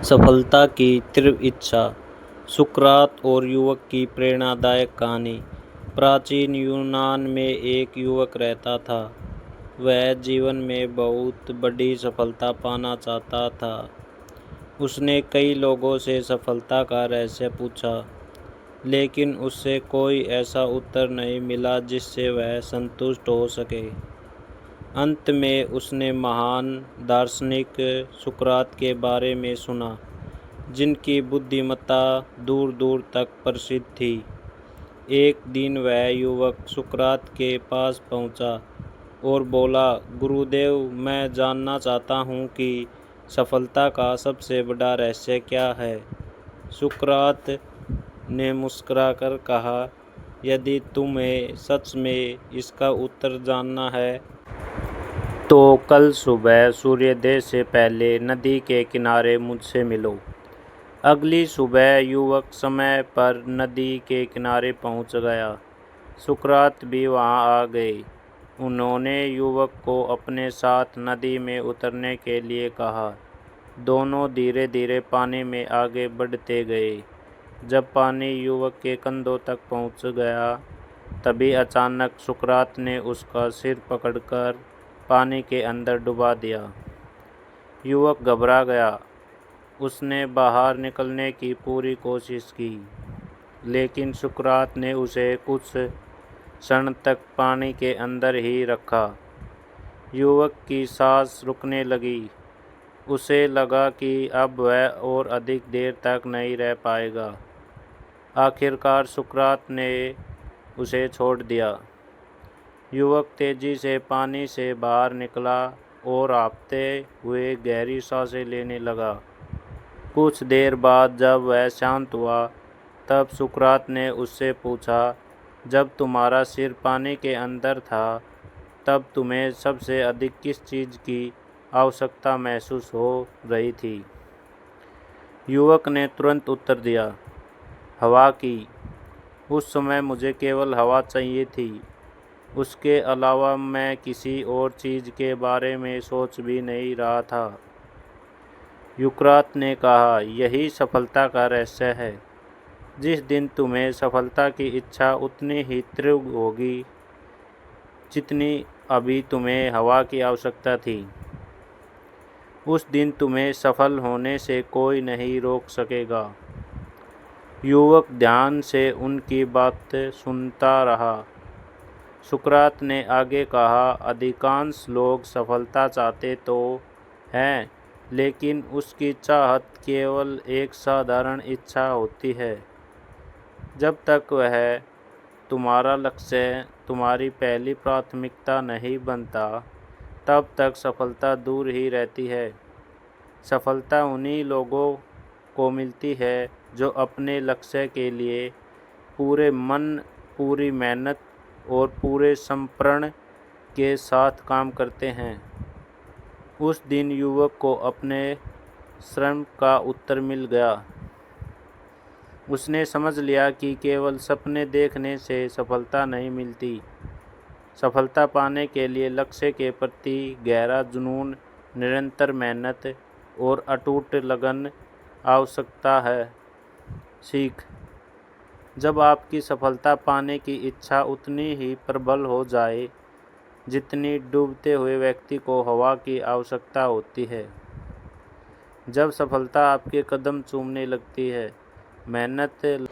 सफलता की तीव्र इच्छा। सुकरात और युवक की प्रेरणादायक कहानी। प्राचीन यूनान में एक युवक रहता था। वह जीवन में बहुत बड़ी सफलता पाना चाहता था। उसने कई लोगों से सफलता का रहस्य पूछा, लेकिन उससे कोई ऐसा उत्तर नहीं मिला जिससे वह संतुष्ट हो सके। अंत में उसने महान दार्शनिक सुकरात के बारे में सुना, जिनकी बुद्धिमत्ता दूर दूर तक प्रसिद्ध थी। एक दिन वह युवक सुकरात के पास पहुंचा और बोला, गुरुदेव, मैं जानना चाहता हूं कि सफलता का सबसे बड़ा रहस्य क्या है। सुकरात ने मुस्कुराकर कहा, यदि तुम्हें सच में इसका उत्तर जानना है तो कल सुबह सूर्योदय से पहले नदी के किनारे मुझसे मिलो। अगली सुबह युवक समय पर नदी के किनारे पहुंच गया। सुकरात भी वहां आ गए। उन्होंने युवक को अपने साथ नदी में उतरने के लिए कहा। दोनों धीरे धीरे पानी में आगे बढ़ते गए। जब पानी युवक के कंधों तक पहुंच गया, तभी अचानक सुकरात ने उसका सिर पकड़कर पानी के अंदर डुबा दिया। युवक घबरा गया। उसने बाहर निकलने की पूरी कोशिश की, लेकिन सुकरात ने उसे कुछ क्षण तक पानी के अंदर ही रखा। युवक की सांस रुकने लगी। उसे लगा कि अब वह और अधिक देर तक नहीं रह पाएगा। आखिरकार सुकरात ने उसे छोड़ दिया। युवक तेजी से पानी से बाहर निकला और हाँफते हुए गहरी सांसें लेने लगा। कुछ देर बाद जब वह शांत हुआ, तब सुकरात ने उससे पूछा, जब तुम्हारा सिर पानी के अंदर था, तब तुम्हें सबसे अधिक किस चीज़ की आवश्यकता महसूस हो रही थी। युवक ने तुरंत उत्तर दिया, हवा की। उस समय मुझे केवल हवा चाहिए थी। उसके अलावा मैं किसी और चीज़ के बारे में सोच भी नहीं रहा था। सुकरात ने कहा, यही सफलता का रहस्य है। जिस दिन तुम्हें सफलता की इच्छा उतनी ही तीव्र होगी जितनी अभी तुम्हें हवा की आवश्यकता थी, उस दिन तुम्हें सफल होने से कोई नहीं रोक सकेगा। युवक ध्यान से उनकी बात सुनता रहा। सुकरात ने आगे कहा, अधिकांश लोग सफलता चाहते तो हैं, लेकिन उसकी चाहत केवल एक साधारण इच्छा होती है। जब तक वह तुम्हारा लक्ष्य तुम्हारी पहली प्राथमिकता नहीं बनता, तब तक सफलता दूर ही रहती है। सफलता उन्हीं लोगों को मिलती है जो अपने लक्ष्य के लिए पूरे मन, पूरी मेहनत और पूरे समर्पण के साथ काम करते हैं। उस दिन युवक को अपने श्रम का उत्तर मिल गया। उसने समझ लिया कि केवल सपने देखने से सफलता नहीं मिलती। सफलता पाने के लिए लक्ष्य के प्रति गहरा जुनून, निरंतर मेहनत और अटूट लगन आवश्यकता है। सीख। जब आपकी सफलता पाने की इच्छा उतनी ही प्रबल हो जाए जितनी डूबते हुए व्यक्ति को हवा की आवश्यकता होती है, जब सफलता आपके कदम चूमने लगती है, मेहनत,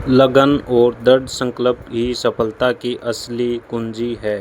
लगन और दृढ़ संकल्प ही सफलता की असली कुंजी है।